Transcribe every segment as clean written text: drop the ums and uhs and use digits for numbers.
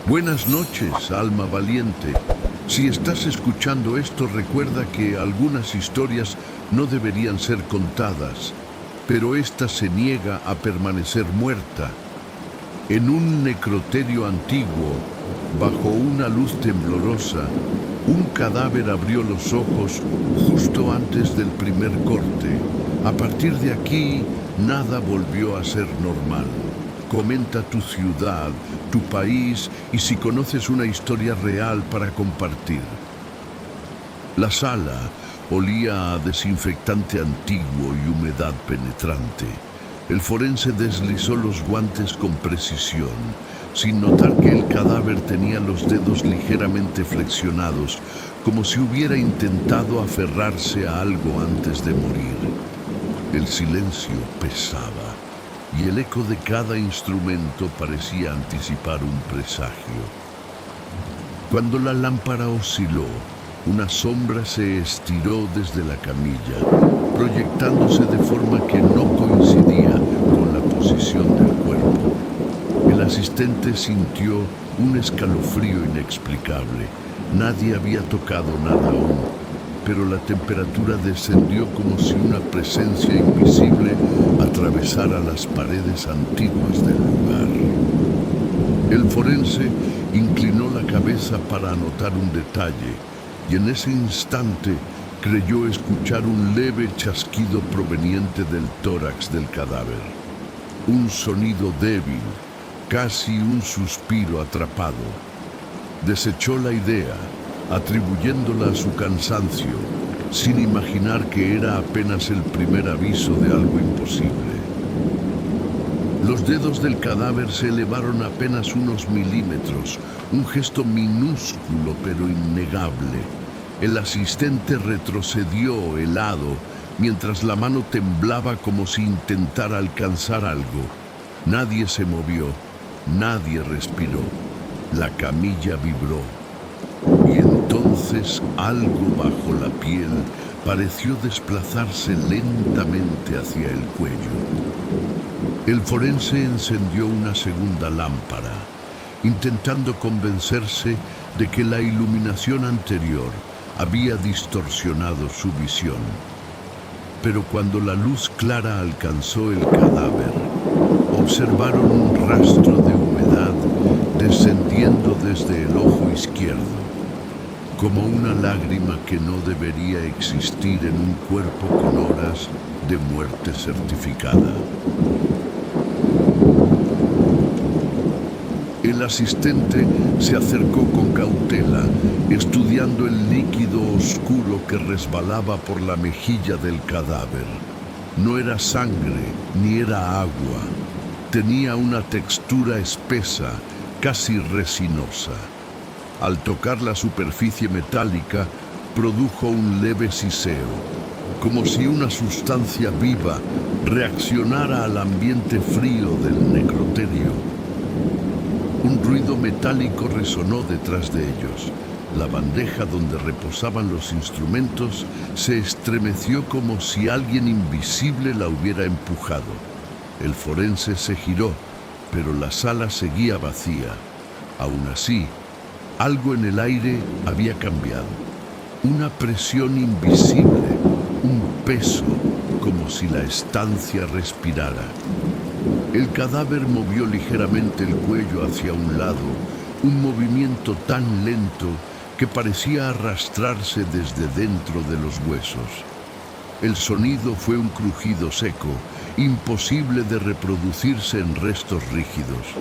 Buenas noches, alma valiente. Si estás escuchando esto, recuerda que algunas historias no deberían ser contadas, pero esta se niega a permanecer muerta. En un necroterio antiguo, bajo una luz temblorosa, un cadáver abrió los ojos justo antes del primer corte. A partir de aquí, nada volvió a ser normal. Comenta tu ciudad, tu país y si conoces una historia real para compartir. La sala olía a desinfectante antiguo y humedad penetrante. El forense deslizó los guantes con precisión, sin notar que el cadáver tenía los dedos ligeramente flexionados, como si hubiera intentado aferrarse a algo antes de morir. El silencio pesaba, y el eco de cada instrumento parecía anticipar un presagio. Cuando la lámpara osciló, una sombra se estiró desde la camilla, proyectándose de forma que no coincidía con la posición del cuerpo. El asistente sintió un escalofrío inexplicable. Nadie había tocado nada aún, pero la temperatura descendió como si una presencia invisible atravesara las paredes antiguas del lugar. El forense inclinó la cabeza para anotar un detalle, y en ese instante creyó escuchar un leve chasquido proveniente del tórax del cadáver. Un sonido débil, casi un suspiro atrapado. Desechó la idea, atribuyéndola a su cansancio, sin imaginar que era apenas el primer aviso de algo imposible. Los dedos del cadáver se elevaron apenas unos milímetros, un gesto minúsculo pero innegable. El asistente retrocedió helado, mientras la mano temblaba como si intentara alcanzar algo. Nadie se movió, nadie respiró. La camilla vibró. Y entonces algo bajo la piel pareció desplazarse lentamente hacia el cuello. El forense encendió una segunda lámpara, intentando convencerse de que la iluminación anterior había distorsionado su visión. Pero cuando la luz clara alcanzó el cadáver, observaron un rastro de humedad descendiendo desde el ojo izquierdo, como una lágrima que no debería existir en un cuerpo con horas de muerte certificada. El asistente se acercó con cautela, estudiando el líquido oscuro que resbalaba por la mejilla del cadáver. No era sangre, ni era agua. Tenía una textura espesa, casi resinosa. Al tocar la superficie metálica, produjo un leve siseo, como si una sustancia viva reaccionara al ambiente frío del necroterio. Un ruido metálico resonó detrás de ellos. La bandeja donde reposaban los instrumentos se estremeció como si alguien invisible la hubiera empujado. El forense se giró, pero la sala seguía vacía. Aún así, algo en el aire había cambiado. Una presión invisible, un peso, como si la estancia respirara. El cadáver movió ligeramente el cuello hacia un lado, un movimiento tan lento que parecía arrastrarse desde dentro de los huesos. El sonido fue un crujido seco, imposible de reproducirse en restos rígidos.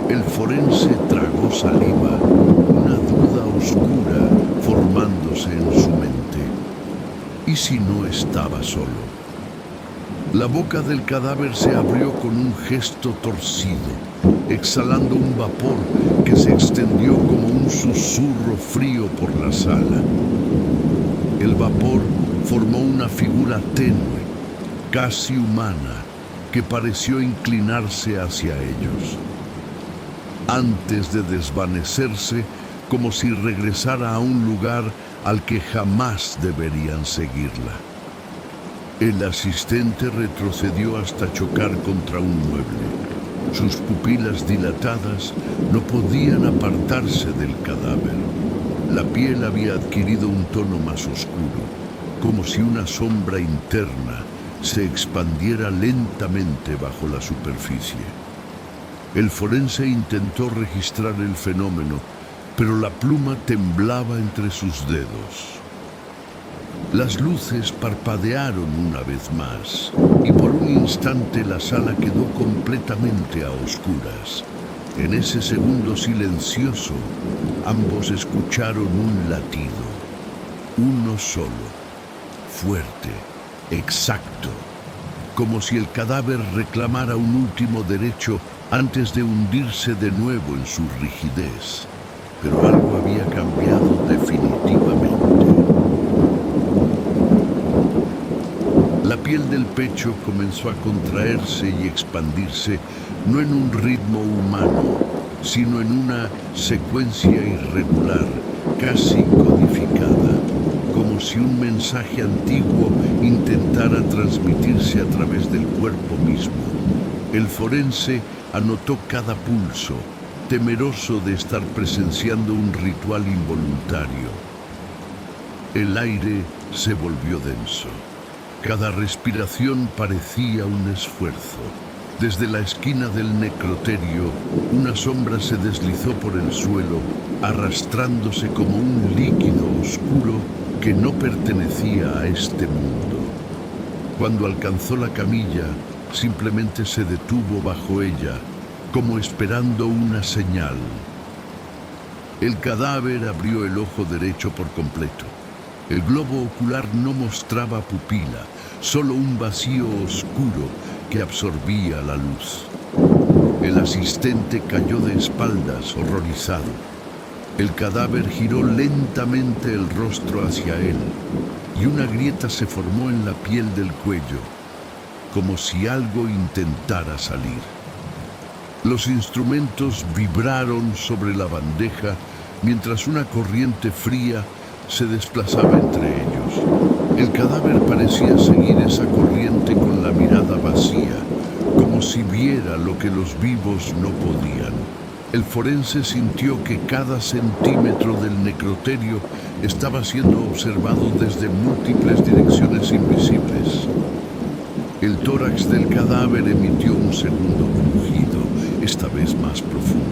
El forense tragó saliva, una duda oscura formándose en su mente. ¿Y si no estaba solo? La boca del cadáver se abrió con un gesto torcido, exhalando un vapor que se extendió como un susurro frío por la sala. El vapor formó una figura tenue, casi humana, que pareció inclinarse hacia ellos. Antes de desvanecerse, como si regresara a un lugar al que jamás deberían seguirla. El asistente retrocedió hasta chocar contra un mueble. Sus pupilas dilatadas no podían apartarse del cadáver. La piel había adquirido un tono más oscuro, como si una sombra interna se expandiera lentamente bajo la superficie. El forense intentó registrar el fenómeno, pero la pluma temblaba entre sus dedos. Las luces parpadearon una vez más, y por un instante la sala quedó completamente a oscuras. En ese segundo silencioso, ambos escucharon un latido, uno solo, fuerte, exacto, como si el cadáver reclamara un último derecho antes de hundirse de nuevo en su rigidez. Pero algo había cambiado definitivamente. La piel del pecho comenzó a contraerse y expandirse, no en un ritmo humano, sino en una secuencia irregular, casi codificada, como si un mensaje antiguo intentara transmitirse a través del cuerpo mismo. El forense anotó cada pulso, temeroso de estar presenciando un ritual involuntario. El aire se volvió denso. Cada respiración parecía un esfuerzo. Desde la esquina del necroterio, una sombra se deslizó por el suelo, arrastrándose como un líquido oscuro que no pertenecía a este mundo. Cuando alcanzó la camilla, simplemente se detuvo bajo ella, como esperando una señal. El cadáver abrió el ojo derecho por completo. El globo ocular no mostraba pupila, solo un vacío oscuro que absorbía la luz. El asistente cayó de espaldas, horrorizado. El cadáver giró lentamente el rostro hacia él, y una grieta se formó en la piel del cuello, como si algo intentara salir. Los instrumentos vibraron sobre la bandeja mientras una corriente fría se desplazaba entre ellos. El cadáver parecía seguir esa corriente con la mirada vacía, como si viera lo que los vivos no podían. El forense sintió que cada centímetro del necroterio estaba siendo observado desde múltiples direcciones invisibles. El tórax del cadáver emitió un segundo crujido, esta vez más profundo.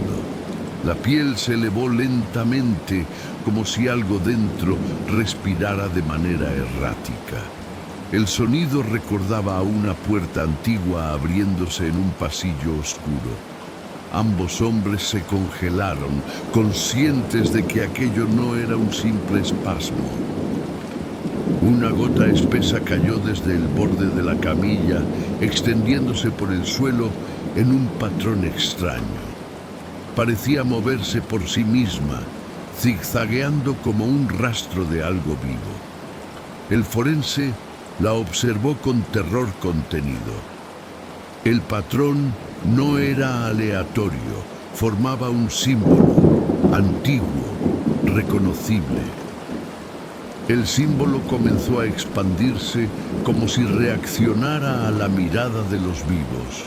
La piel se elevó lentamente, como si algo dentro respirara de manera errática. El sonido recordaba a una puerta antigua abriéndose en un pasillo oscuro. Ambos hombres se congelaron, conscientes de que aquello no era un simple espasmo. Una gota espesa cayó desde el borde de la camilla, extendiéndose por el suelo en un patrón extraño. Parecía moverse por sí misma, zigzagueando como un rastro de algo vivo. El forense la observó con terror contenido. El patrón no era aleatorio, formaba un símbolo, antiguo, reconocible. El símbolo comenzó a expandirse como si reaccionara a la mirada de los vivos.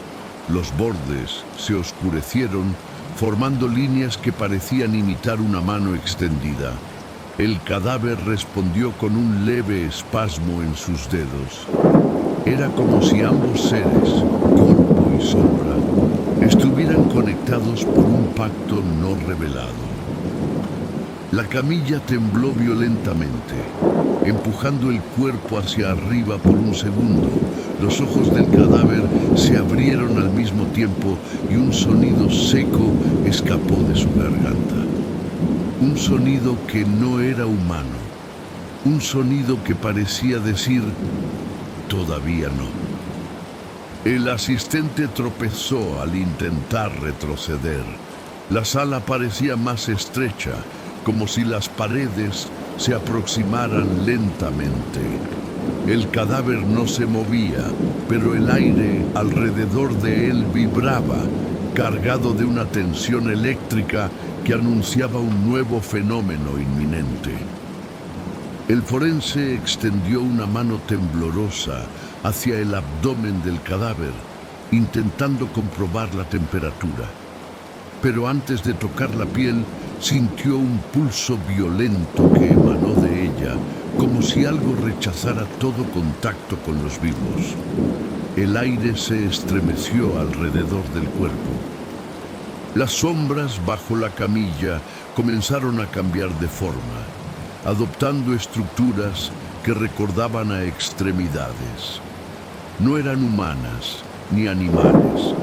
Los bordes se oscurecieron, formando líneas que parecían imitar una mano extendida. El cadáver respondió con un leve espasmo en sus dedos. Era como si ambos seres, cuerpo y sombra, estuvieran conectados por un pacto no revelado. La camilla tembló violentamente, empujando el cuerpo hacia arriba por un segundo. Los ojos del cadáver se abrieron al mismo tiempo y un sonido seco escapó de su garganta. Un sonido que no era humano. Un sonido que parecía decir, todavía no. El asistente tropezó al intentar retroceder. La sala parecía más estrecha, como si las paredes se aproximaran lentamente. El cadáver no se movía, pero el aire alrededor de él vibraba, cargado de una tensión eléctrica que anunciaba un nuevo fenómeno inminente. El forense extendió una mano temblorosa hacia el abdomen del cadáver, intentando comprobar la temperatura. Pero antes de tocar la piel, sintió un pulso violento que emanó de ella, como si algo rechazara todo contacto con los vivos. El aire se estremeció alrededor del cuerpo. Las sombras bajo la camilla comenzaron a cambiar de forma, adoptando estructuras que recordaban a extremidades. No eran humanas ni animales,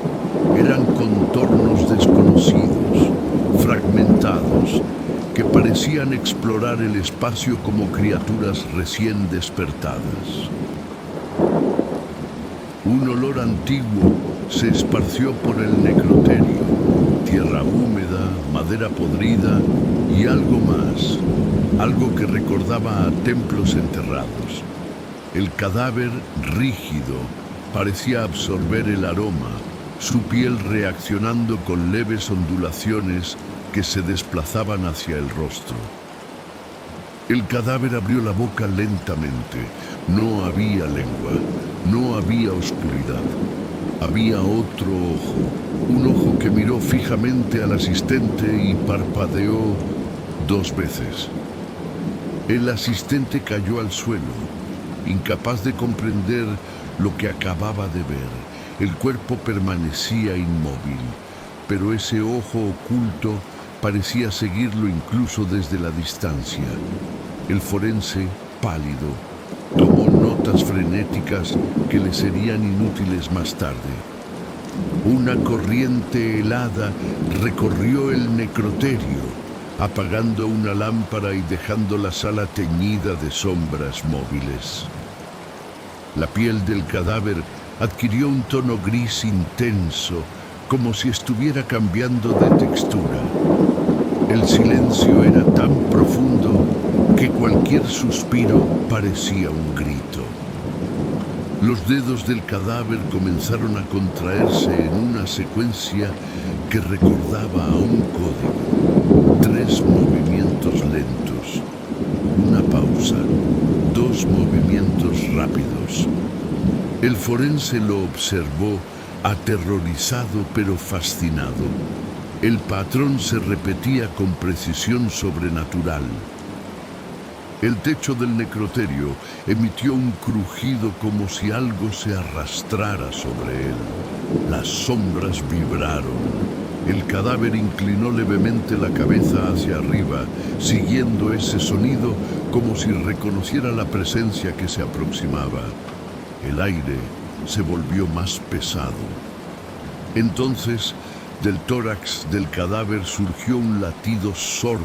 eran contornos desconocidos, fragmentados, que parecían explorar el espacio como criaturas recién despertadas. Un olor antiguo se esparció por el necroterio, tierra húmeda, madera podrida y algo más, algo que recordaba a templos enterrados. El cadáver, rígido, parecía absorber el aroma, su piel reaccionando con leves ondulaciones que se desplazaban hacia el rostro. El cadáver abrió la boca lentamente. No había lengua, no había oscuridad. Había otro ojo, un ojo que miró fijamente al asistente y parpadeó 2 veces. El asistente cayó al suelo, incapaz de comprender lo que acababa de ver. El cuerpo permanecía inmóvil, pero ese ojo oculto parecía seguirlo incluso desde la distancia. El forense, pálido, tomó notas frenéticas que le serían inútiles más tarde. Una corriente helada recorrió el necroterio, apagando una lámpara y dejando la sala teñida de sombras móviles. La piel del cadáver adquirió un tono gris intenso, como si estuviera cambiando de textura. El silencio era tan profundo que cualquier suspiro parecía un grito. Los dedos del cadáver comenzaron a contraerse en una secuencia que recordaba a un código. 3 movimientos lentos, una pausa, 2 movimientos rápidos. El forense lo observó, aterrorizado pero fascinado. El patrón se repetía con precisión sobrenatural. El techo del necroterio emitió un crujido como si algo se arrastrara sobre él. Las sombras vibraron. El cadáver inclinó levemente la cabeza hacia arriba, siguiendo ese sonido como si reconociera la presencia que se aproximaba. El aire se volvió más pesado. Entonces, del tórax del cadáver surgió un latido sordo,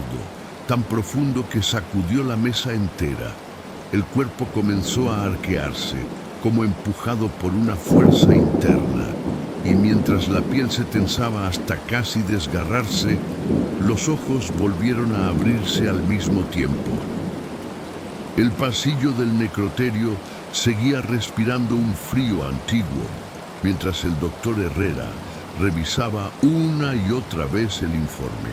tan profundo que sacudió la mesa entera. El cuerpo comenzó a arquearse, como empujado por una fuerza interna, y mientras la piel se tensaba hasta casi desgarrarse, los ojos volvieron a abrirse al mismo tiempo. El pasillo del necroterio seguía respirando un frío antiguo, mientras el doctor Herrera revisaba una y otra vez el informe.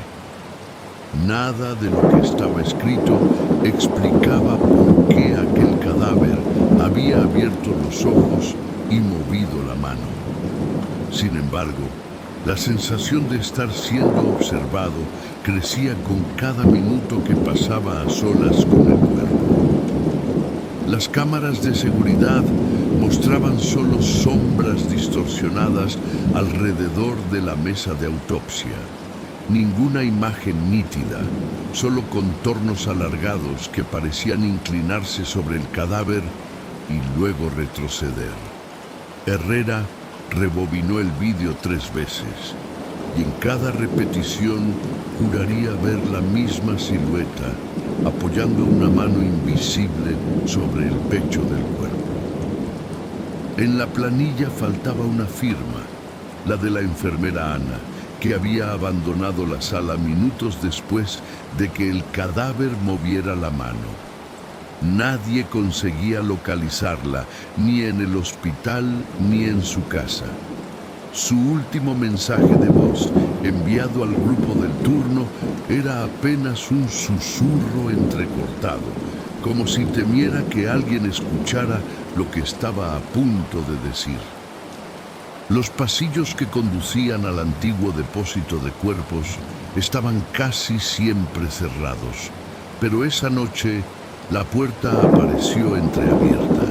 Nada de lo que estaba escrito explicaba por qué aquel cadáver había abierto los ojos y movido la mano. Sin embargo, la sensación de estar siendo observado crecía con cada minuto que pasaba a solas con el cuerpo. Las cámaras de seguridad mostraban solo sombras distorsionadas alrededor de la mesa de autopsia. Ninguna imagen nítida, solo contornos alargados que parecían inclinarse sobre el cadáver y luego retroceder. Herrera rebobinó el vídeo 3 veces y en cada repetición juraría ver la misma silueta apoyando una mano invisible sobre el pecho del cuerpo. En la planilla faltaba una firma, la de la enfermera Ana, que había abandonado la sala minutos después de que el cadáver moviera la mano. Nadie conseguía localizarla, ni en el hospital ni en su casa. Su último mensaje de voz, enviado al grupo del turno, era apenas un susurro entrecortado, como si temiera que alguien escuchara lo que estaba a punto de decir. Los pasillos que conducían al antiguo depósito de cuerpos estaban casi siempre cerrados, pero esa noche la puerta apareció entreabierta.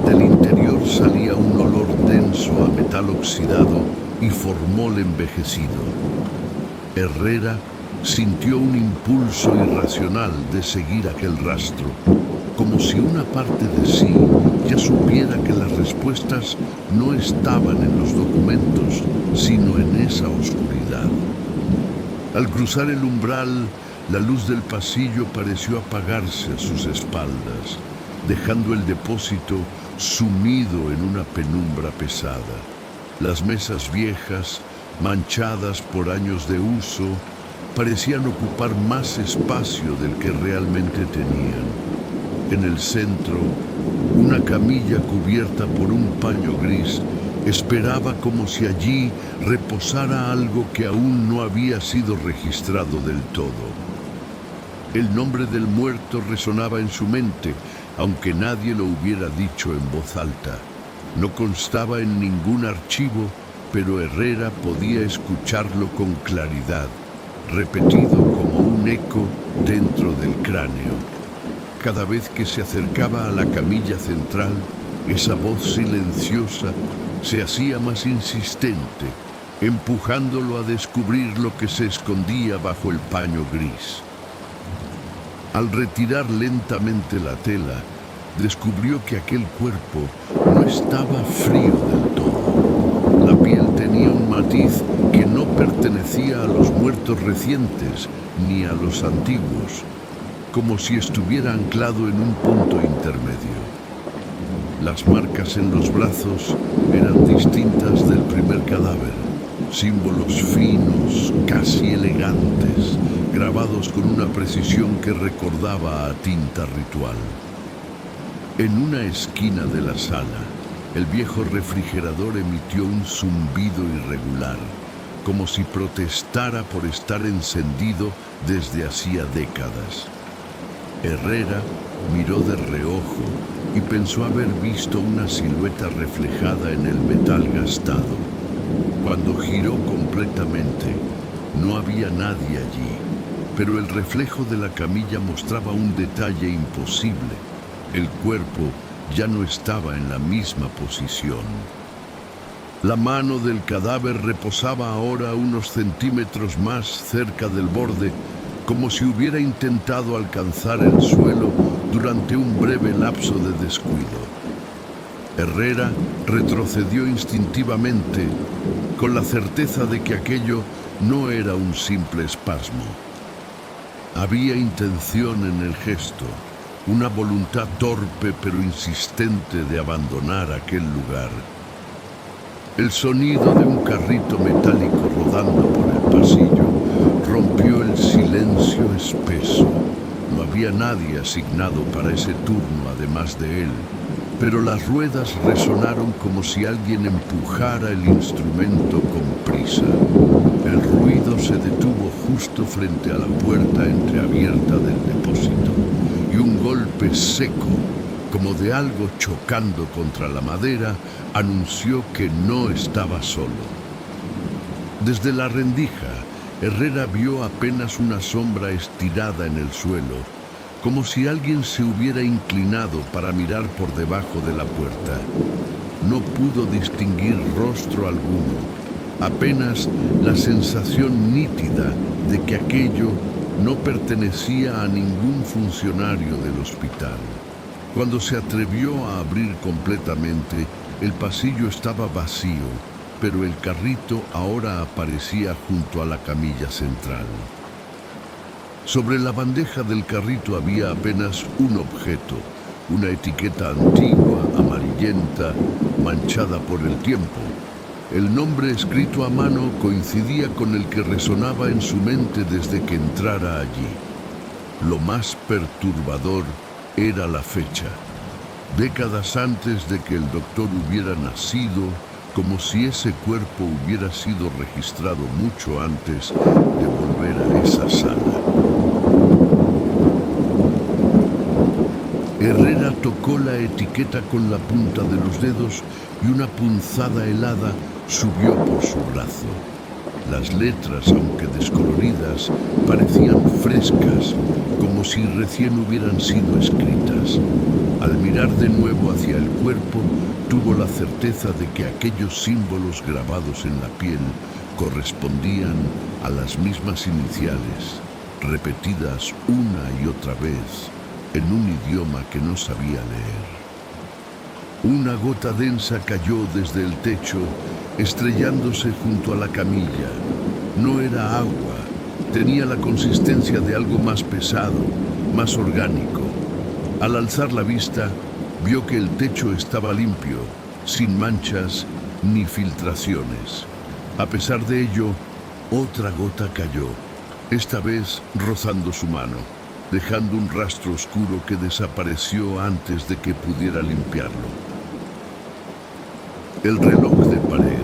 Del interior salía un olor denso a metal oxidado y formol envejecido. Herrera sintió un impulso irracional de seguir aquel rastro, como si una parte de sí ya supiera que las respuestas no estaban en los documentos, sino en esa oscuridad. Al cruzar el umbral, la luz del pasillo pareció apagarse a sus espaldas, dejando el depósito sumido en una penumbra pesada. Las mesas viejas, manchadas por años de uso, parecían ocupar más espacio del que realmente tenían. En el centro, una camilla cubierta por un paño gris esperaba como si allí reposara algo que aún no había sido registrado del todo. El nombre del muerto resonaba en su mente, aunque nadie lo hubiera dicho en voz alta. No constaba en ningún archivo, pero Herrera podía escucharlo con claridad, repetido como un eco dentro del cráneo. Cada vez que se acercaba a la camilla central, esa voz silenciosa se hacía más insistente, empujándolo a descubrir lo que se escondía bajo el paño gris. Al retirar lentamente la tela, descubrió que aquel cuerpo no estaba frío del todo. La piel tenía un matiz que no pertenecía a los muertos recientes ni a los antiguos, como si estuviera anclado en un punto intermedio. Las marcas en los brazos eran distintas del primer cadáver, símbolos finos, casi elegantes, grabados con una precisión que recordaba a tinta ritual. En una esquina de la sala, el viejo refrigerador emitió un zumbido irregular, como si protestara por estar encendido desde hacía décadas. Herrera miró de reojo y pensó haber visto una silueta reflejada en el metal gastado. Cuando giró completamente, no había nadie allí, pero el reflejo de la camilla mostraba un detalle imposible. El cuerpo ya no estaba en la misma posición. La mano del cadáver reposaba ahora unos centímetros más cerca del borde, como si hubiera intentado alcanzar el suelo durante un breve lapso de descuido. Herrera retrocedió instintivamente, con la certeza de que aquello no era un simple espasmo. Había intención en el gesto, una voluntad torpe pero insistente de abandonar aquel lugar. El sonido de un carrito metálico rodando por el pasillo rompió el silencio espeso. No había nadie asignado para ese turno además de él, pero las ruedas resonaron como si alguien empujara el instrumento con prisa. El ruido se detuvo justo frente a la puerta entreabierta del depósito, y un golpe seco, como de algo chocando contra la madera, anunció que no estaba solo. Desde la rendija, Herrera vio apenas una sombra estirada en el suelo, como si alguien se hubiera inclinado para mirar por debajo de la puerta. No pudo distinguir rostro alguno, apenas la sensación nítida de que aquello no pertenecía a ningún funcionario del hospital. Cuando se atrevió a abrir completamente, el pasillo estaba vacío, pero el carrito ahora aparecía junto a la camilla central. Sobre la bandeja del carrito había apenas un objeto, una etiqueta antigua, amarillenta, manchada por el tiempo. El nombre escrito a mano coincidía con el que resonaba en su mente desde que entrara allí. Lo más perturbador era la fecha, décadas antes de que el doctor hubiera nacido, como si ese cuerpo hubiera sido registrado mucho antes de volver a esa sala. Herrera tocó la etiqueta con la punta de los dedos y una punzada helada subió por su brazo. Las letras, aunque descoloridas, parecían frescas, como si recién hubieran sido escritas. Al mirar de nuevo hacia el cuerpo, tuvo la certeza de que aquellos símbolos grabados en la piel correspondían a las mismas iniciales, repetidas una y otra vez en un idioma que no sabía leer. Una gota densa cayó desde el techo, estrellándose junto a la camilla. No era agua, tenía la consistencia de algo más pesado, más orgánico. Al alzar la vista, vio que el techo estaba limpio, sin manchas ni filtraciones. A pesar de ello, otra gota cayó, esta vez rozando su mano, dejando un rastro oscuro que desapareció antes de que pudiera limpiarlo. El reloj de pared,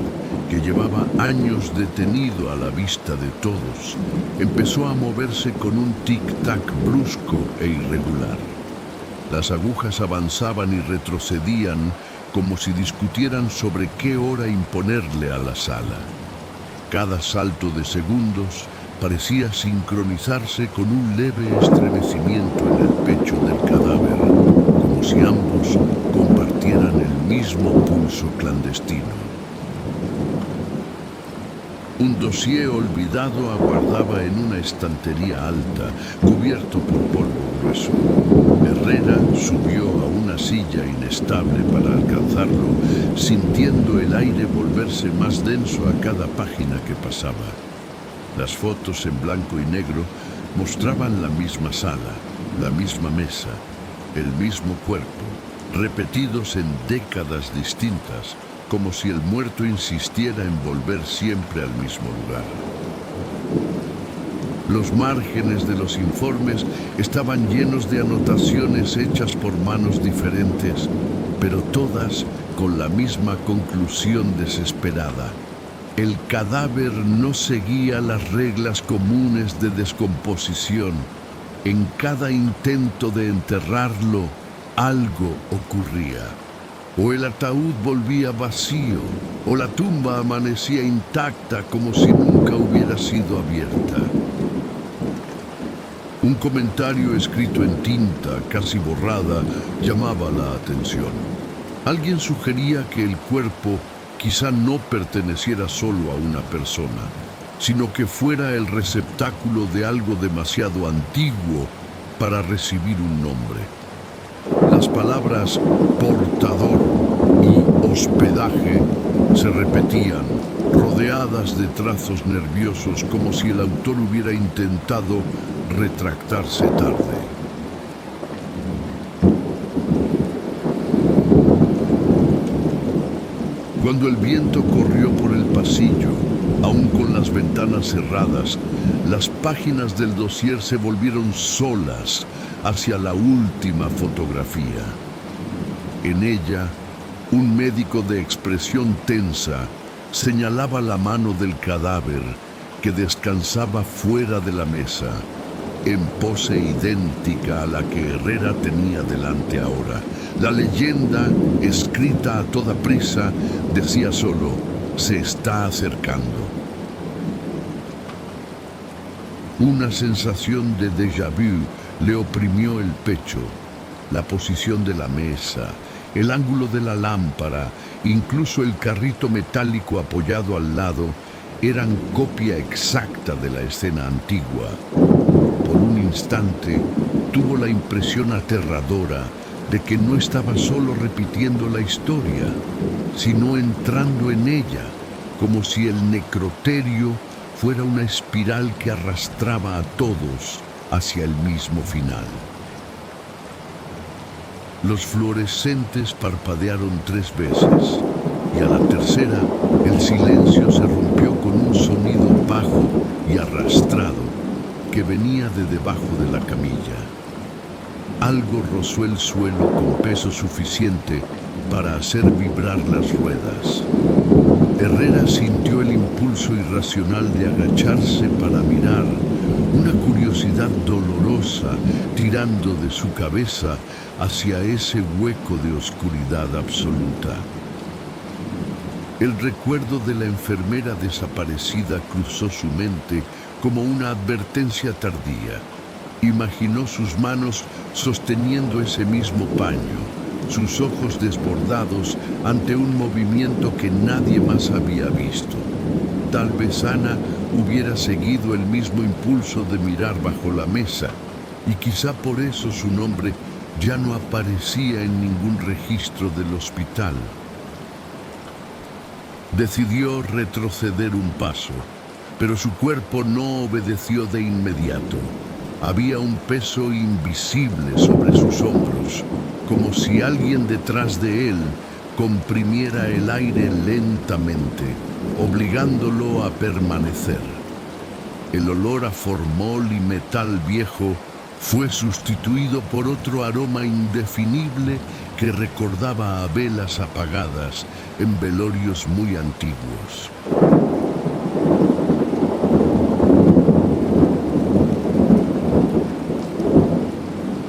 que llevaba años detenido a la vista de todos, empezó a moverse con un tic-tac brusco e irregular. Las agujas avanzaban y retrocedían como si discutieran sobre qué hora imponerle a la sala. Cada salto de segundos parecía sincronizarse con un leve estremecimiento en el pecho del cadáver, como si ambos compartieran el mismo pulso clandestino. Un dossier olvidado aguardaba en una estantería alta, cubierto por polvo grueso. Herrera subió a una silla inestable para alcanzarlo, sintiendo el aire volverse más denso a cada página que pasaba. Las fotos en blanco y negro mostraban la misma sala, la misma mesa, el mismo cuerpo, repetidos en décadas distintas, como si el muerto insistiera en volver siempre al mismo lugar. Los márgenes de los informes estaban llenos de anotaciones hechas por manos diferentes, pero todas con la misma conclusión desesperada. El cadáver no seguía las reglas comunes de descomposición. En cada intento de enterrarlo, algo ocurría. O el ataúd volvía vacío, o la tumba amanecía intacta como si nunca hubiera sido abierta. Un comentario escrito en tinta, casi borrada, llamaba la atención. Alguien sugería que el cuerpo quizá no perteneciera solo a una persona, sino que fuera el receptáculo de algo demasiado antiguo para recibir un nombre. Las palabras portador y hospedaje se repetían, rodeadas de trazos nerviosos, como si el autor hubiera intentado retractarse tarde. Cuando el viento corrió por el pasillo, aún con las ventanas cerradas, las páginas del dossier se volvieron solas hacia la última fotografía. En ella, un médico de expresión tensa señalaba la mano del cadáver que descansaba fuera de la mesa, en pose idéntica a la que Herrera tenía delante ahora. La leyenda, escrita a toda prisa, decía solo: se está acercando. Una sensación de déjà vu le oprimió el pecho. La posición de la mesa, el ángulo de la lámpara, incluso el carrito metálico apoyado al lado, eran copia exacta de la escena antigua. Por un instante tuvo la impresión aterradora de que no estaba solo repitiendo la historia, sino entrando en ella, como si el necroterio fuera una espiral que arrastraba a todos hacia el mismo final. Los fluorescentes parpadearon 3 veces, y a la tercera el silencio se rompió con un sonido bajo y arrastrado que venía de debajo de la camilla. Algo rozó el suelo con peso suficiente para hacer vibrar las ruedas. Herrera sintió el impulso irracional de agacharse para mirar, una curiosidad dolorosa tirando de su cabeza hacia ese hueco de oscuridad absoluta. El recuerdo de la enfermera desaparecida cruzó su mente como una advertencia tardía. Imaginó sus manos sosteniendo ese mismo paño, sus ojos desbordados ante un movimiento que nadie más había visto. Tal vez Ana hubiera seguido el mismo impulso de mirar bajo la mesa, y quizá por eso su nombre ya no aparecía en ningún registro del hospital. Decidió retroceder un paso, pero su cuerpo no obedeció de inmediato. Había un peso invisible sobre sus hombros, como si alguien detrás de él comprimiera el aire lentamente, obligándolo a permanecer. El olor a formol y metal viejo fue sustituido por otro aroma indefinible que recordaba a velas apagadas en velorios muy antiguos.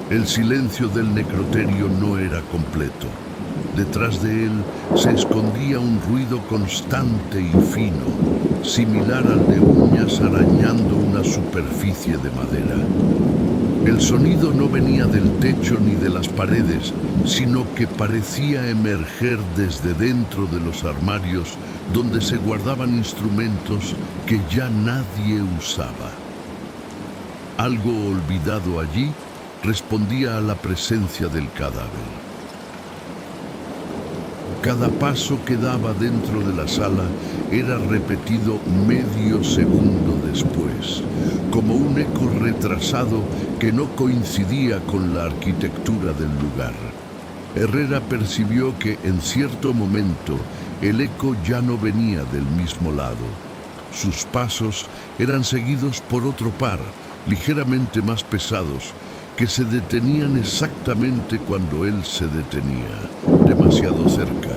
El silencio del necroterio no era completo. Detrás de él se escondía un ruido constante y fino, similar al de uñas arañando una superficie de madera. El sonido no venía del techo ni de las paredes, sino que parecía emerger desde dentro de los armarios donde se guardaban instrumentos que ya nadie usaba. Algo olvidado allí respondía a la presencia del cadáver. Cada paso que daba dentro de la sala era repetido medio segundo después, como un eco retrasado que no coincidía con la arquitectura del lugar. Herrera percibió que en cierto momento el eco ya no venía del mismo lado. Sus pasos eran seguidos por otro par, ligeramente más pesados, que se detenían exactamente cuando él se detenía, demasiado cerca.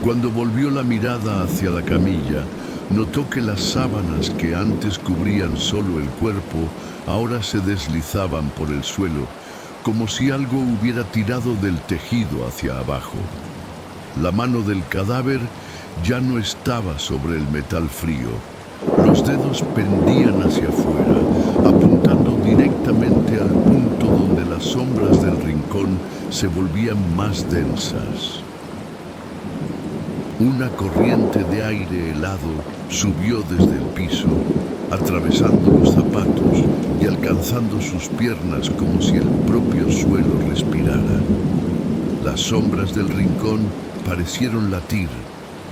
Cuando volvió la mirada hacia la camilla, notó que las sábanas que antes cubrían solo el cuerpo ahora se deslizaban por el suelo, como si algo hubiera tirado del tejido hacia abajo. La mano del cadáver ya no estaba sobre el metal frío. Los dedos pendían hacia afuera, apuntando directamente al punto donde las sombras del rincón se volvían más densas. Una corriente de aire helado subió desde el piso, atravesando los zapatos y alcanzando sus piernas como si el propio suelo respirara. Las sombras del rincón parecieron latir,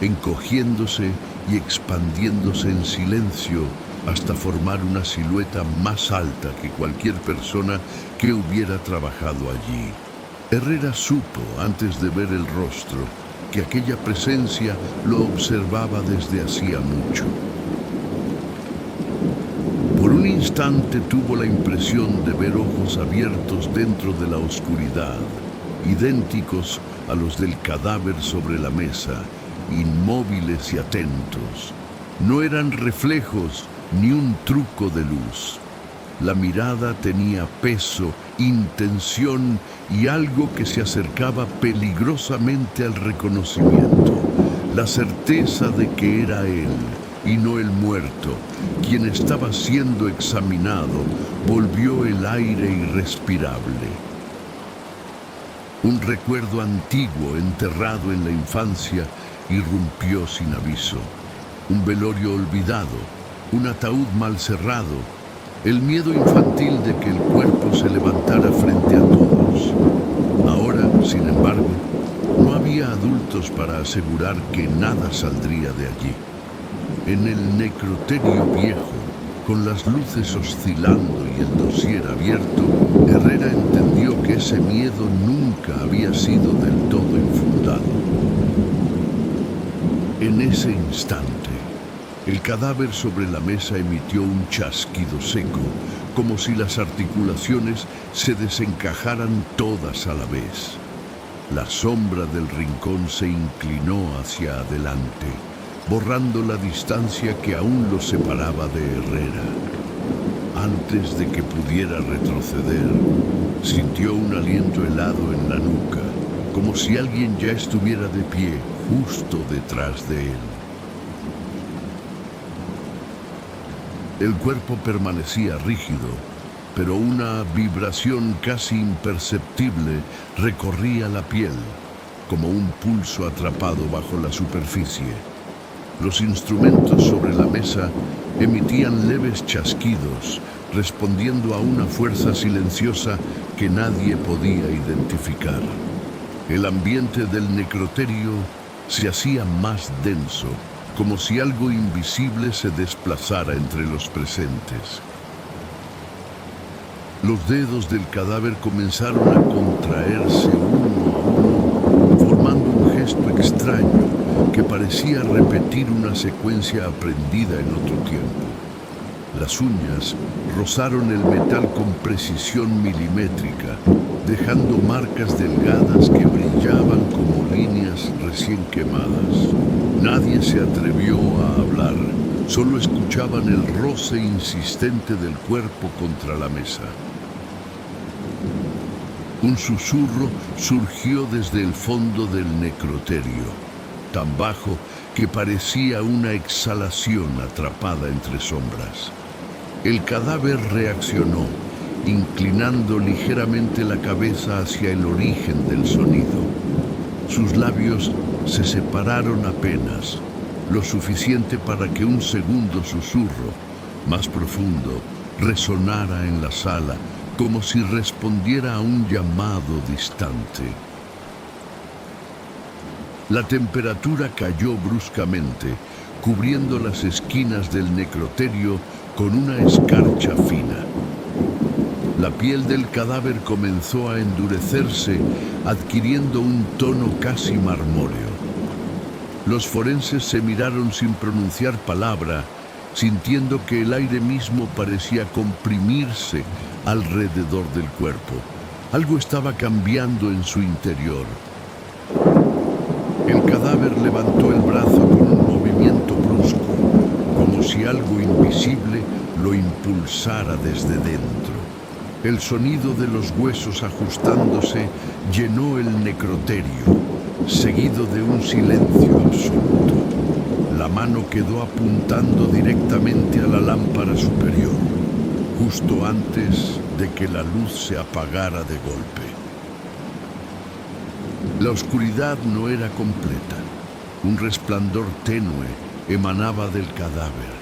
encogiéndose y expandiéndose en silencio hasta formar una silueta más alta que cualquier persona que hubiera trabajado allí. Herrera supo, antes de ver el rostro, que aquella presencia lo observaba desde hacía mucho. Por un instante tuvo la impresión de ver ojos abiertos dentro de la oscuridad, idénticos a los del cadáver sobre la mesa, inmóviles y atentos. No eran reflejos ni un truco de luz. La mirada tenía peso, intención y algo que se acercaba peligrosamente al reconocimiento. La certeza de que era él, y no el muerto, quien estaba siendo examinado, volvió el aire irrespirable. Un recuerdo antiguo, enterrado en la infancia, irrumpió sin aviso. Un velorio olvidado, un ataúd mal cerrado, el miedo infantil de que el cuerpo se levantara frente a todos. Ahora, sin embargo, no había adultos para asegurar que nada saldría de allí. En el necroterio viejo, con las luces oscilando y el dossier abierto, Herrera entendió que ese miedo nunca había sido del todo infundado. En ese instante, el cadáver sobre la mesa emitió un chasquido seco, como si las articulaciones se desencajaran todas a la vez. La sombra del rincón se inclinó hacia adelante, borrando la distancia que aún lo separaba de Herrera. Antes de que pudiera retroceder, sintió un aliento helado en la nuca. como si alguien ya estuviera de pie justo detrás de él. El cuerpo permanecía rígido, pero una vibración casi imperceptible recorría la piel, como un pulso atrapado bajo la superficie. Los instrumentos sobre la mesa emitían leves chasquidos, respondiendo a una fuerza silenciosa que nadie podía identificar. El ambiente del necroterio se hacía más denso, como si algo invisible se desplazara entre los presentes. Los dedos del cadáver comenzaron a contraerse uno a uno, formando un gesto extraño que parecía repetir una secuencia aprendida en otro tiempo. Las uñas rozaron el metal con precisión milimétrica, dejando marcas delgadas que brillaban como líneas recién quemadas. Nadie se atrevió a hablar, solo escuchaban el roce insistente del cuerpo contra la mesa. Un susurro surgió desde el fondo del necroterio, tan bajo que parecía una exhalación atrapada entre sombras. El cadáver reaccionó, inclinando ligeramente la cabeza hacia el origen del sonido. Sus labios se separaron apenas, lo suficiente para que un segundo susurro, más profundo, resonara en la sala, como si respondiera a un llamado distante. La temperatura cayó bruscamente, cubriendo las esquinas del necroterio con una escarcha fina. La piel del cadáver comenzó a endurecerse, adquiriendo un tono casi marmóreo. Los forenses se miraron sin pronunciar palabra, sintiendo que el aire mismo parecía comprimirse alrededor del cuerpo. Algo estaba cambiando en su interior. El cadáver levantó el brazo con un movimiento brusco, como si algo invisible lo impulsara desde dentro. El sonido de los huesos ajustándose llenó el necroterio, seguido de un silencio absoluto. La mano quedó apuntando directamente a la lámpara superior, justo antes de que la luz se apagara de golpe. La oscuridad no era completa. Un resplandor tenue emanaba del cadáver,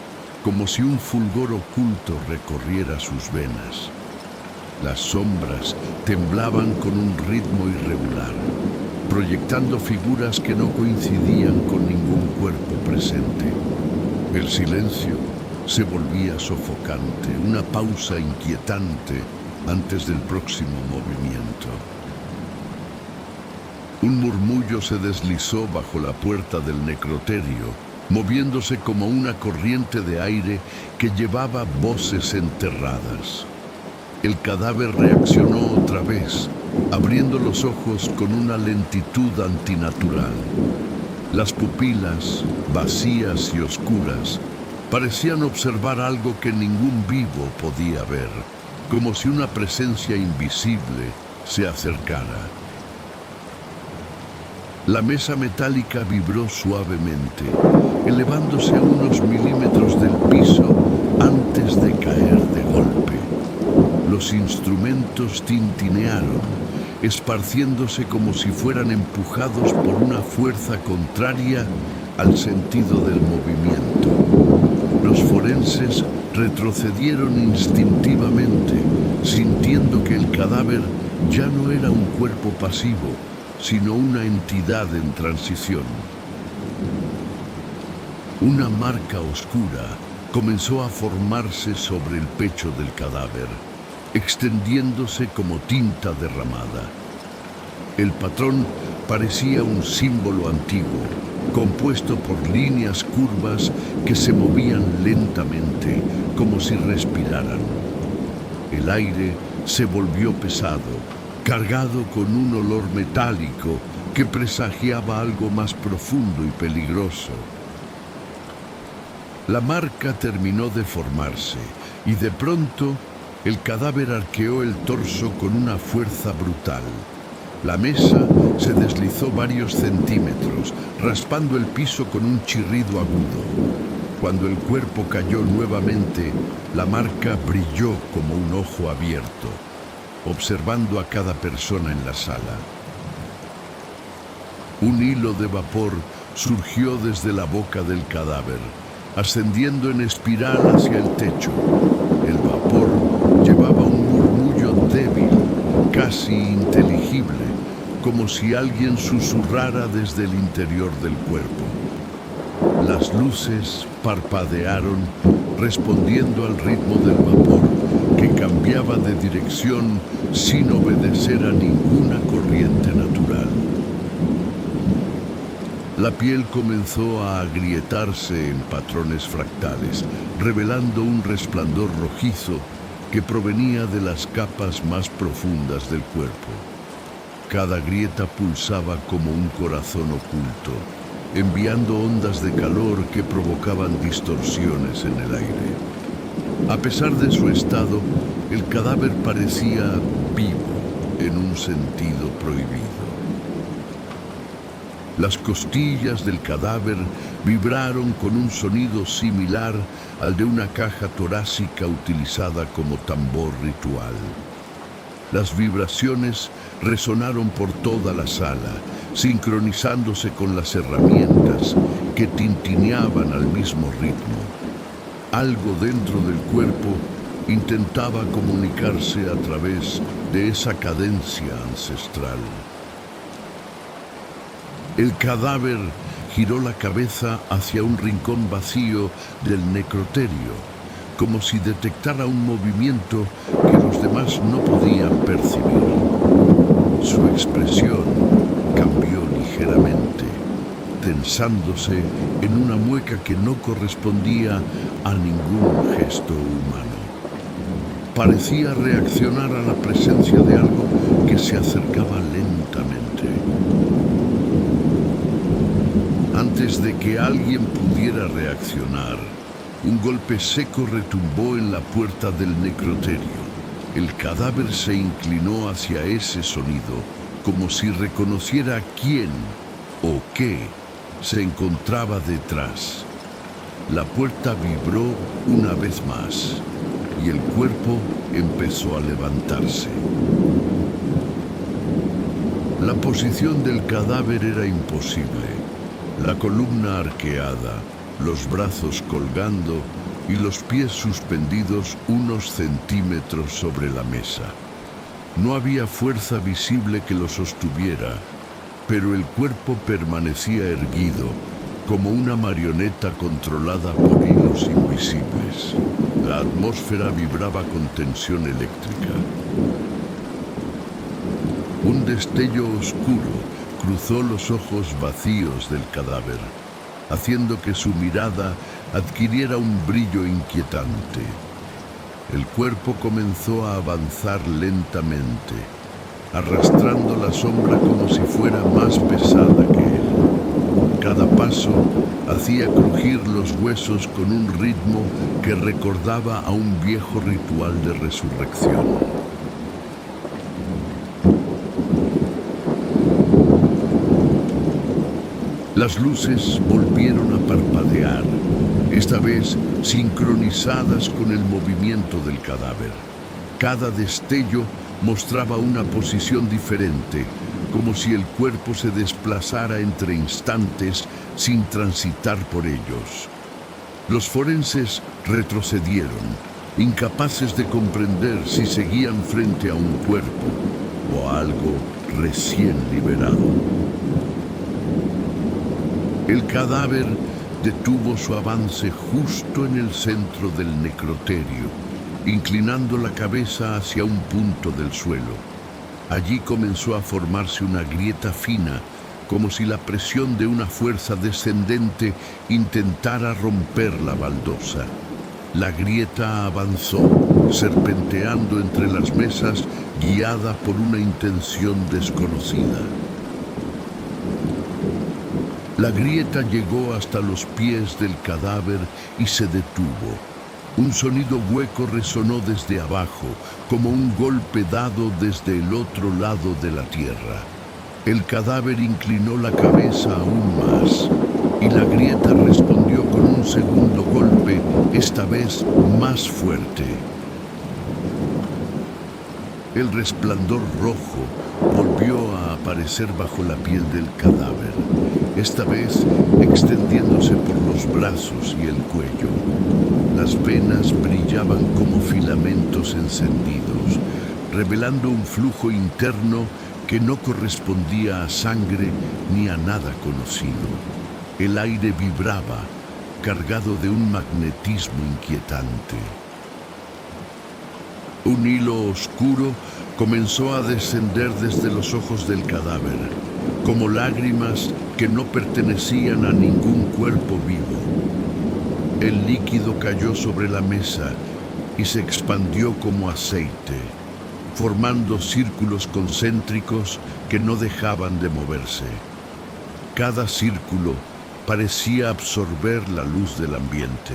como si un fulgor oculto recorriera sus venas. Las sombras temblaban con un ritmo irregular, proyectando figuras que no coincidían con ningún cuerpo presente. El silencio se volvía sofocante, una pausa inquietante antes del próximo movimiento. Un murmullo se deslizó bajo la puerta del necroterio, moviéndose como una corriente de aire que llevaba voces enterradas. El cadáver reaccionó otra vez, abriendo los ojos con una lentitud antinatural. Las pupilas, vacías y oscuras, parecían observar algo que ningún vivo podía ver, como si una presencia invisible se acercara. La mesa metálica vibró suavemente, elevándose a unos milímetros del piso antes de caer de golpe. Los instrumentos tintinearon, esparciéndose como si fueran empujados por una fuerza contraria al sentido del movimiento. Los forenses retrocedieron instintivamente, sintiendo que el cadáver ya no era un cuerpo pasivo, sino una entidad en transición. Una marca oscura comenzó a formarse sobre el pecho del cadáver, extendiéndose como tinta derramada. El patrón parecía un símbolo antiguo, compuesto por líneas curvas que se movían lentamente, como si respiraran. El aire se volvió pesado, cargado con un olor metálico que presagiaba algo más profundo y peligroso. La marca terminó de formarse y de pronto el cadáver arqueó el torso con una fuerza brutal. La mesa se deslizó varios centímetros, raspando el piso con un chirrido agudo. Cuando el cuerpo cayó nuevamente, la marca brilló como un ojo abierto, observando a cada persona en la sala. Un hilo de vapor surgió desde la boca del cadáver, ascendiendo en espiral hacia el techo. El vapor llevaba un murmullo débil, casi inteligible, como si alguien susurrara desde el interior del cuerpo. Las luces parpadearon, respondiendo al ritmo del vapor, que cambiaba de dirección sin obedecer a ninguna corriente natural. La piel comenzó a agrietarse en patrones fractales, revelando un resplandor rojizo que provenía de las capas más profundas del cuerpo. Cada grieta pulsaba como un corazón oculto, enviando ondas de calor que provocaban distorsiones en el aire. A pesar de su estado, el cadáver parecía vivo en un sentido prohibido. Las costillas del cadáver vibraron con un sonido similar al de una caja torácica utilizada como tambor ritual. Las vibraciones resonaron por toda la sala, sincronizándose con las herramientas que tintineaban al mismo ritmo. Algo dentro del cuerpo intentaba comunicarse a través de esa cadencia ancestral. El cadáver giró la cabeza hacia un rincón vacío del necroterio, como si detectara un movimiento que los demás no podían percibir. Su expresión cambió ligeramente, tensándose en una mueca que no correspondía a ningún gesto humano. Parecía reaccionar a la presencia de algo que se acercaba lentamente. Antes de que alguien pudiera reaccionar, un golpe seco retumbó en la puerta del necroterio. El cadáver se inclinó hacia ese sonido, como si reconociera quién o qué se encontraba detrás. La puerta vibró una vez más y el cuerpo empezó a levantarse. La posición del cadáver era imposible. La columna arqueada, los brazos colgando y los pies suspendidos unos centímetros sobre la mesa. No había fuerza visible que lo sostuviera, pero el cuerpo permanecía erguido, como una marioneta controlada por hilos invisibles. La atmósfera vibraba con tensión eléctrica. Un destello oscuro cruzó los ojos vacíos del cadáver, haciendo que su mirada adquiriera un brillo inquietante. El cuerpo comenzó a avanzar lentamente, arrastrando la sombra como si fuera más pesada que él. Cada paso hacía crujir los huesos con un ritmo que recordaba a un viejo ritual de resurrección. Las luces volvieron a parpadear, esta vez sincronizadas con el movimiento del cadáver. Cada destello mostraba una posición diferente, como si el cuerpo se desplazara entre instantes sin transitar por ellos. Los forenses retrocedieron, incapaces de comprender si seguían frente a un cuerpo o a algo recién liberado. El cadáver detuvo su avance justo en el centro del necroterio, inclinando la cabeza hacia un punto del suelo. Allí comenzó a formarse una grieta fina, como si la presión de una fuerza descendente intentara romper la baldosa. La grieta avanzó, serpenteando entre las mesas, guiada por una intención desconocida. La grieta llegó hasta los pies del cadáver y se detuvo, Un sonido hueco resonó desde abajo, como un golpe dado desde el otro lado de la tierra. El cadáver inclinó la cabeza aún más, y la grieta respondió con un segundo golpe, esta vez más fuerte. El resplandor rojo volvió a aparecer bajo la piel del cadáver, esta vez extendiéndose por los brazos y el cuello. Las venas brillaban como filamentos encendidos, revelando un flujo interno que no correspondía a sangre ni a nada conocido. El aire vibraba, cargado de un magnetismo inquietante. Un hilo oscuro comenzó a descender desde los ojos del cadáver, como lágrimas que no pertenecían a ningún cuerpo vivo. El líquido cayó sobre la mesa y se expandió como aceite, formando círculos concéntricos que no dejaban de moverse. Cada círculo parecía absorber la luz del ambiente.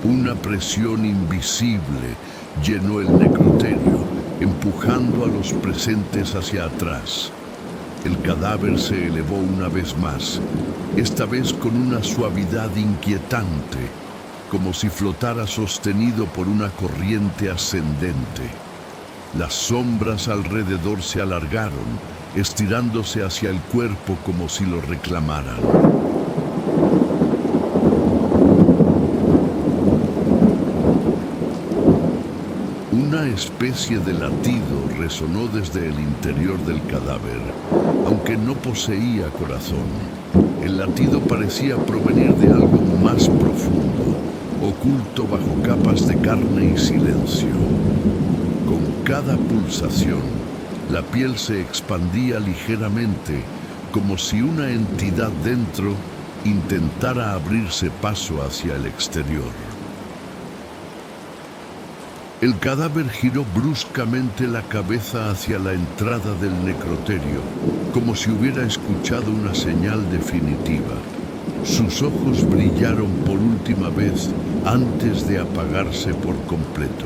Una presión invisible llenó el necroterio, empujando a los presentes hacia atrás. El cadáver se elevó una vez más, esta vez con una suavidad inquietante, como si flotara sostenido por una corriente ascendente. Las sombras alrededor se alargaron, estirándose hacia el cuerpo como si lo reclamaran. Una especie de latido resonó desde el interior del cadáver, aunque no poseía corazón. El latido parecía provenir de algo más profundo, oculto bajo capas de carne y silencio. Con cada pulsación, la piel se expandía ligeramente, como si una entidad dentro intentara abrirse paso hacia el exterior. El cadáver giró bruscamente la cabeza hacia la entrada del necroterio, como si hubiera escuchado una señal definitiva. Sus ojos brillaron por última vez antes de apagarse por completo.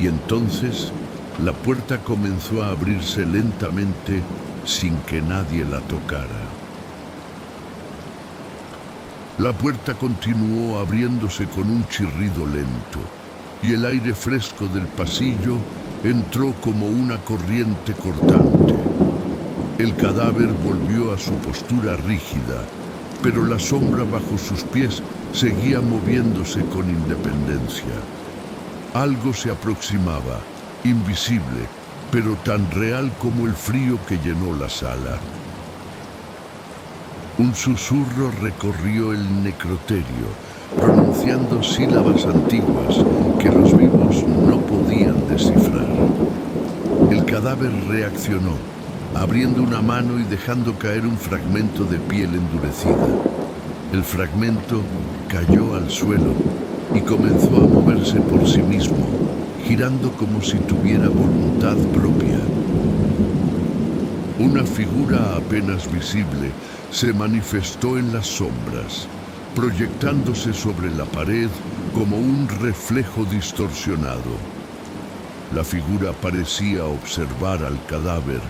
Y entonces la puerta comenzó a abrirse lentamente sin que nadie la tocara. La puerta continuó abriéndose con un chirrido lento, y el aire fresco del pasillo entró como una corriente cortante. El cadáver volvió a su postura rígida, pero la sombra bajo sus pies seguía moviéndose con independencia. Algo se aproximaba, invisible, pero tan real como el frío que llenó la sala. Un susurro recorrió el necroterio, pronunciando sílabas antiguas que los vivos no podían descifrar. El cadáver reaccionó, abriendo una mano y dejando caer un fragmento de piel endurecida. El fragmento cayó al suelo y comenzó a moverse por sí mismo, girando como si tuviera voluntad propia. Una figura apenas visible se manifestó en las sombras, proyectándose sobre la pared como un reflejo distorsionado. La figura parecía observar al cadáver,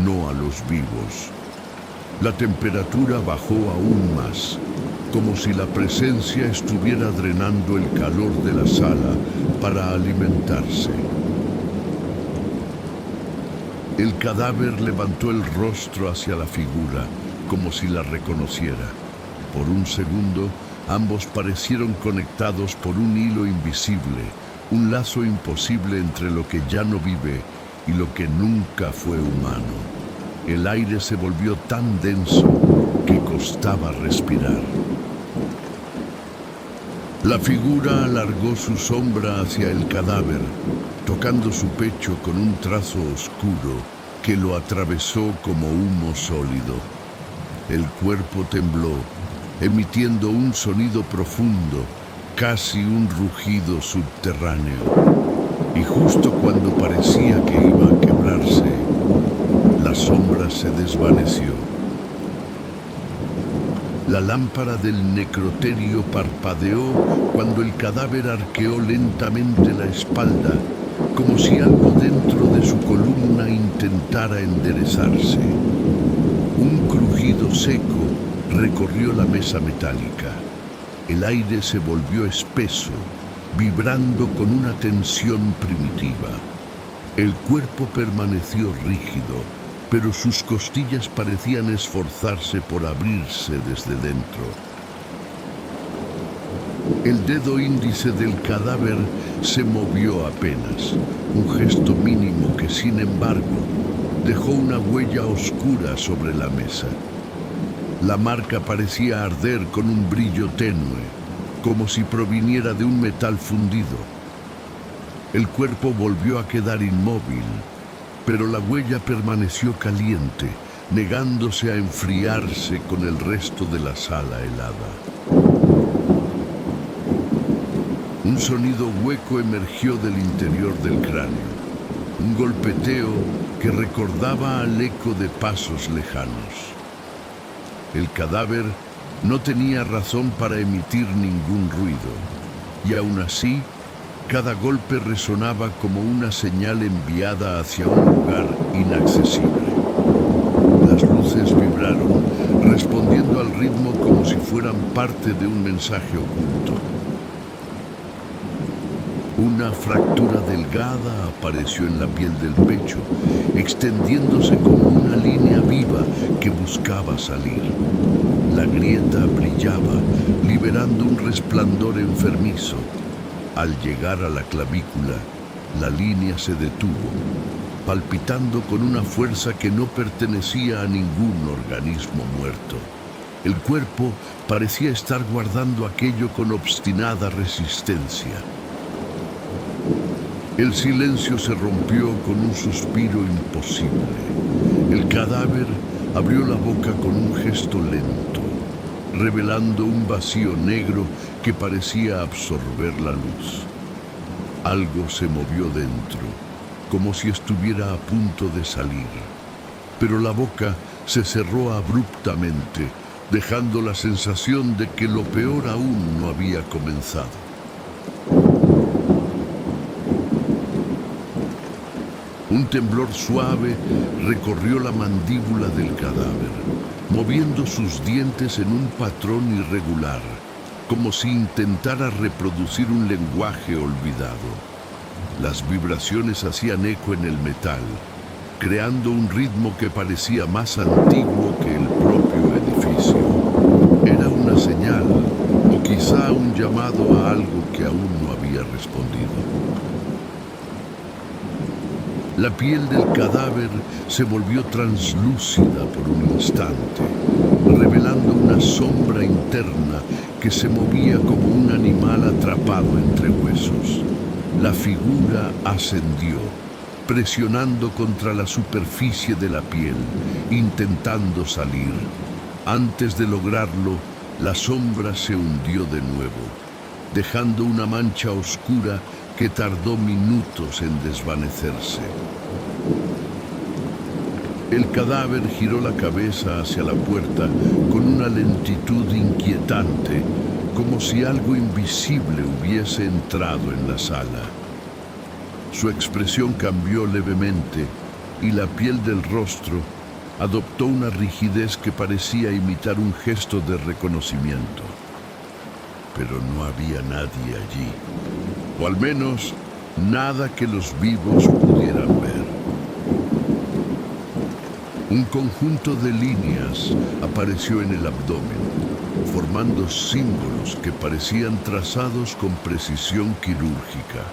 no a los vivos. La temperatura bajó aún más, como si la presencia estuviera drenando el calor de la sala para alimentarse. El cadáver levantó el rostro hacia la figura, como si la reconociera. Por un segundo, ambos parecieron conectados por un hilo invisible, un lazo imposible entre lo que ya no vive y lo que nunca fue humano. El aire se volvió tan denso que costaba respirar. La figura alargó su sombra hacia el cadáver, tocando su pecho con un trazo oscuro que lo atravesó como humo sólido. El cuerpo tembló, emitiendo un sonido profundo, casi un rugido subterráneo. Y justo cuando parecía que iba a quebrarse, la sombra se desvaneció. La lámpara del necroterio parpadeó cuando el cadáver arqueó lentamente la espalda, como si algo dentro de su columna intentara enderezarse. Un crujido seco recorrió la mesa metálica. El aire se volvió espeso, vibrando con una tensión primitiva. El cuerpo permaneció rígido, pero sus costillas parecían esforzarse por abrirse desde dentro. El dedo índice del cadáver se movió apenas, un gesto mínimo que, sin embargo, dejó una huella oscura sobre la mesa. La marca parecía arder con un brillo tenue, como si proviniera de un metal fundido. El cuerpo volvió a quedar inmóvil, pero la huella permaneció caliente, negándose a enfriarse con el resto de la sala helada. Un sonido hueco emergió del interior del cráneo, un golpeteo que recordaba al eco de pasos lejanos. El cadáver no tenía razón para emitir ningún ruido, y aún así, cada golpe resonaba como una señal enviada hacia un lugar inaccesible. Las luces vibraron, respondiendo al ritmo como si fueran parte de un mensaje oculto. Una fractura delgada apareció en la piel del pecho, extendiéndose como una línea viva que buscaba salir. La grieta brillaba, liberando un resplandor enfermizo. Al llegar a la clavícula, la línea se detuvo, palpitando con una fuerza que no pertenecía a ningún organismo muerto. El cuerpo parecía estar guardando aquello con obstinada resistencia. El silencio se rompió con un suspiro imposible. El cadáver abrió la boca con un gesto lento, revelando un vacío negro que parecía absorber la luz. Algo se movió dentro, como si estuviera a punto de salir, pero la boca se cerró abruptamente, dejando la sensación de que lo peor aún no había comenzado. Un temblor suave recorrió la mandíbula del cadáver, moviendo sus dientes en un patrón irregular, como si intentara reproducir un lenguaje olvidado. Las vibraciones hacían eco en el metal, creando un ritmo que parecía más antiguo que el propio edificio. Era una señal, o quizá un llamado a algo que aún no había respondido. La piel del cadáver se volvió translúcida por un instante, revelando una sombra interna que se movía como un animal atrapado entre huesos. La figura ascendió, presionando contra la superficie de la piel, intentando salir. Antes de lograrlo, la sombra se hundió de nuevo, dejando una mancha oscura que tardó minutos en desvanecerse. El cadáver giró la cabeza hacia la puerta con una lentitud inquietante, como si algo invisible hubiese entrado en la sala. Su expresión cambió levemente y la piel del rostro adoptó una rigidez que parecía imitar un gesto de reconocimiento. Pero no había nadie allí, o al menos nada que los vivos pudieran ver. Un conjunto de líneas apareció en el abdomen, formando símbolos que parecían trazados con precisión quirúrgica.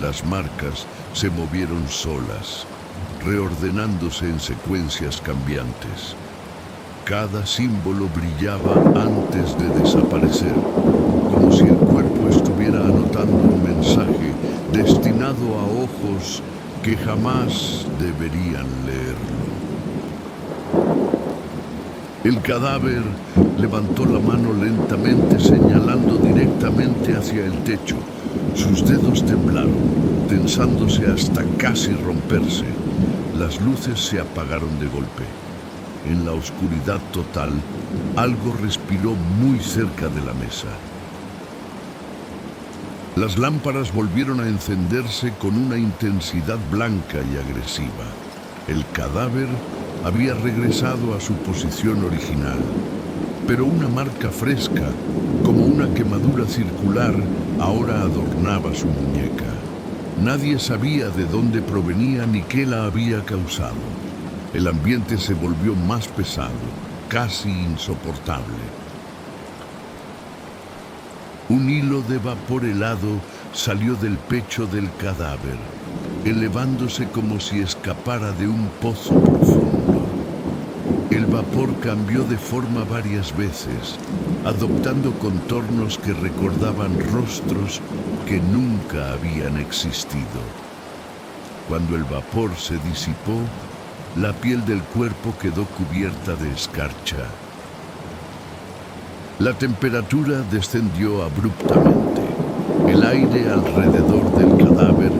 Las marcas se movieron solas, reordenándose en secuencias cambiantes. Cada símbolo brillaba antes de desaparecer, como si el cuerpo estuviera anotando un mensaje destinado a ojos que jamás deberían leerlo. El cadáver levantó la mano lentamente, señalando directamente hacia el techo. Sus dedos temblaron, tensándose hasta casi romperse. Las luces se apagaron de golpe. en la oscuridad total, algo respiró muy cerca de la mesa. Las lámparas volvieron a encenderse con una intensidad blanca y agresiva. El cadáver había regresado a su posición original, pero una marca fresca, como una quemadura circular, ahora adornaba su muñeca. Nadie sabía de dónde provenía ni qué la había causado. El ambiente se volvió más pesado, casi insoportable. Un hilo de vapor helado salió del pecho del cadáver, elevándose como si escapara de un pozo profundo. El vapor cambió de forma varias veces, adoptando contornos que recordaban rostros que nunca habían existido. Cuando el vapor se disipó, la piel del cuerpo quedó cubierta de escarcha. La temperatura descendió abruptamente. El aire alrededor del cadáver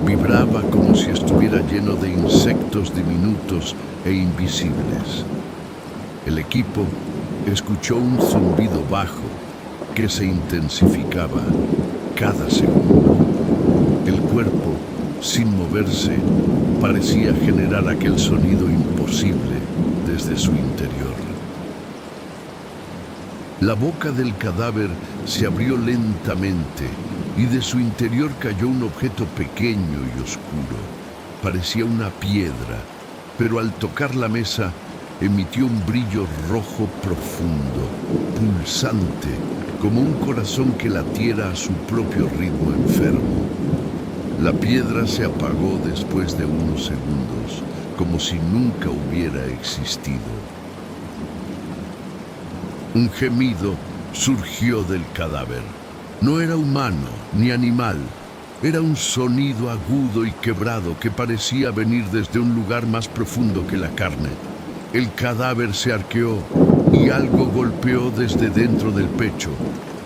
vibraba como si estuviera lleno de insectos diminutos e invisibles. El equipo escuchó un zumbido bajo que se intensificaba cada segundo. El cuerpo, sin moverse, parecía generar aquel sonido imposible desde su interior. La boca del cadáver se abrió lentamente y de su interior cayó un objeto pequeño y oscuro. Parecía una piedra, pero al tocar la mesa emitió un brillo rojo profundo, pulsante, como un corazón que latiera a su propio ritmo enfermo. La piedra se apagó después de unos segundos, como si nunca hubiera existido. Un gemido surgió del cadáver. No era humano ni animal. Era un sonido agudo y quebrado que parecía venir desde un lugar más profundo que la carne. El cadáver se arqueó y algo golpeó desde dentro del pecho,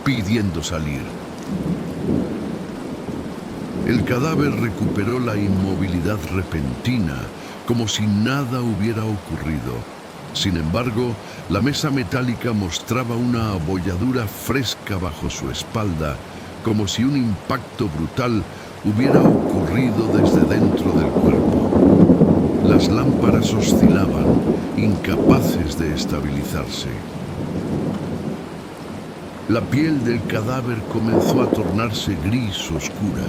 pidiendo salir. El cadáver recuperó la inmovilidad repentina, como si nada hubiera ocurrido. Sin embargo, la mesa metálica mostraba una abolladura fresca bajo su espalda, como si un impacto brutal hubiera ocurrido desde dentro del cuerpo. Las lámparas oscilaban, incapaces de estabilizarse. La piel del cadáver comenzó a tornarse gris oscura,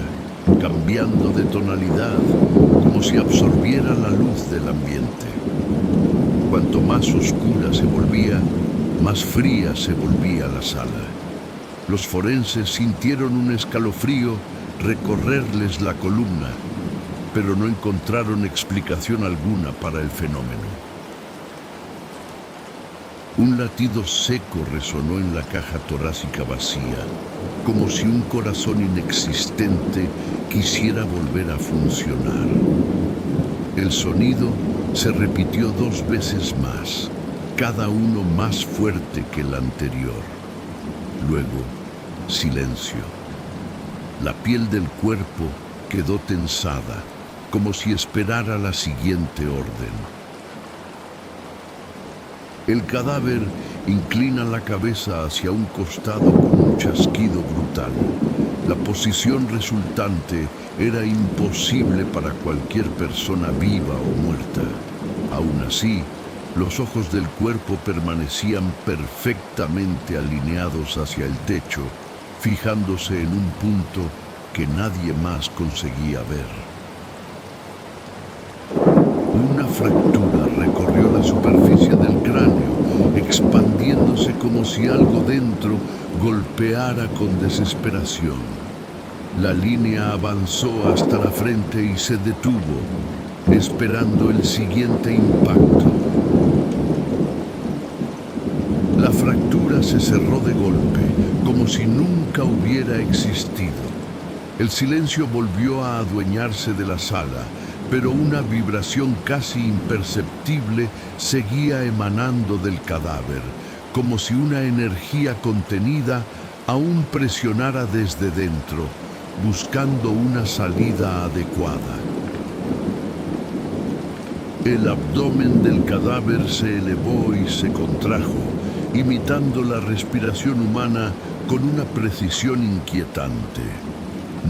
cambiando de tonalidad, como si absorbiera la luz del ambiente. Cuanto más oscura se volvía, más fría se volvía la sala. Los forenses sintieron un escalofrío recorrerles la columna, pero no encontraron explicación alguna para el fenómeno. Un latido seco resonó en la caja torácica vacía, como si un corazón inexistente quisiera volver a funcionar. El sonido se repitió 2 veces más, cada uno más fuerte que el anterior. Luego, silencio. La piel del cuerpo quedó tensada, como si esperara la siguiente orden. El cadáver inclina la cabeza hacia un costado con un chasquido brutal. La posición resultante era imposible para cualquier persona viva o muerta. Aún así, los ojos del cuerpo permanecían perfectamente alineados hacia el techo, fijándose en un punto que nadie más conseguía ver. Una fractura recorrió la superficie del cráneo, expandiéndose como si algo dentro golpeara con desesperación. La línea avanzó hasta la frente y se detuvo, esperando el siguiente impacto. La fractura se cerró de golpe, como si nunca hubiera existido. El silencio volvió a adueñarse de la sala, pero una vibración casi imperceptible seguía emanando del cadáver, como si una energía contenida aún presionara desde dentro, buscando una salida adecuada. El abdomen del cadáver se elevó y se contrajo, imitando la respiración humana con una precisión inquietante.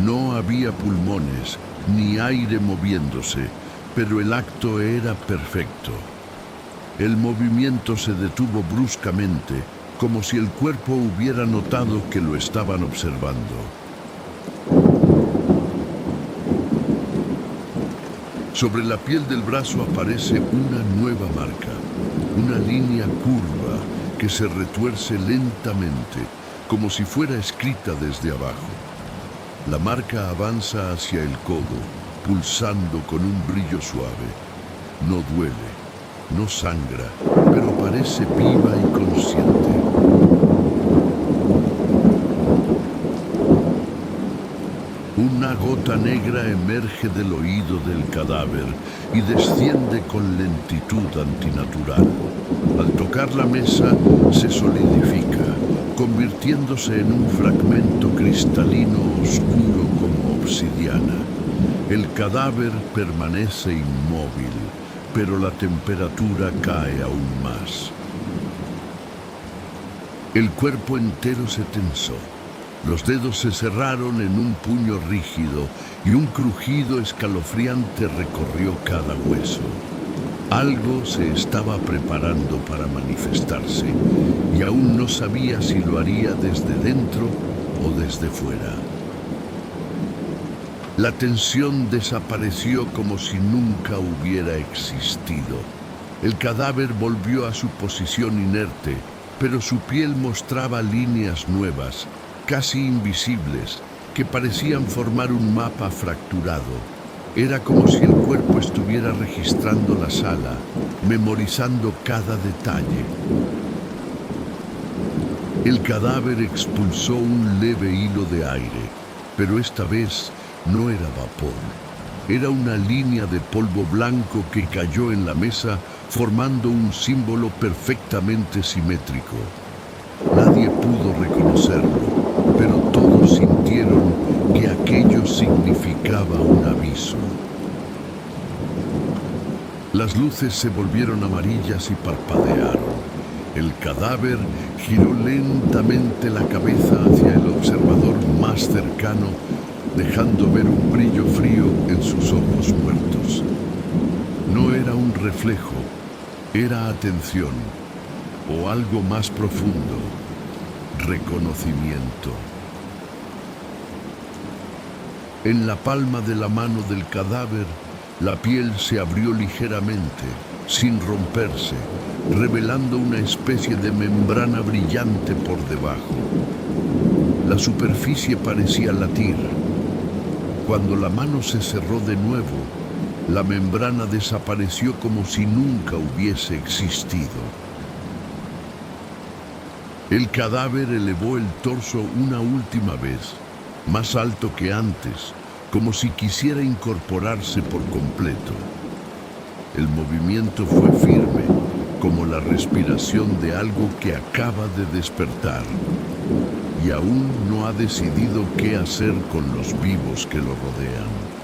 No había pulmones, ni aire moviéndose, pero el acto era perfecto. El movimiento se detuvo bruscamente, como si el cuerpo hubiera notado que lo estaban observando. Sobre la piel del brazo aparece una nueva marca, una línea curva que se retuerce lentamente, como si fuera escrita desde abajo. La marca avanza hacia el codo, pulsando con un brillo suave. No duele, no sangra, pero parece viva y consciente. Una gota negra emerge del oído del cadáver y desciende con lentitud antinatural. Al tocar la mesa, se solidifica, convirtiéndose en un fragmento cristalino oscuro como obsidiana. El cadáver permanece inmóvil, pero la temperatura cae aún más. El cuerpo entero se tensó. Los dedos se cerraron en un puño rígido y un crujido escalofriante recorrió cada hueso. Algo se estaba preparando para manifestarse y aún no sabía si lo haría desde dentro o desde fuera. La tensión desapareció como si nunca hubiera existido. El cadáver volvió a su posición inerte, pero su piel mostraba líneas nuevas, casi invisibles, que parecían formar un mapa fracturado. Era como si el cuerpo estuviera registrando la sala, memorizando cada detalle. El cadáver expulsó un leve hilo de aire, pero esta vez no era vapor. Era una línea de polvo blanco que cayó en la mesa, formando un símbolo perfectamente simétrico. Nadie pudo reconocerlo, pero todos sintieron que aquello significaba un aviso. Las luces se volvieron amarillas y parpadearon. El cadáver giró lentamente la cabeza hacia el observador más cercano, dejando ver un brillo frío en sus ojos muertos. No era un reflejo, era atención, o algo más profundo, reconocimiento. En la palma de la mano del cadáver, la piel se abrió ligeramente, sin romperse, revelando una especie de membrana brillante por debajo. La superficie parecía latir. Cuando la mano se cerró de nuevo, la membrana desapareció como si nunca hubiese existido. El cadáver elevó el torso una última vez, más alto que antes, como si quisiera incorporarse por completo. El movimiento fue firme, como la respiración de algo que acaba de despertar y aún no ha decidido qué hacer con los vivos que lo rodean.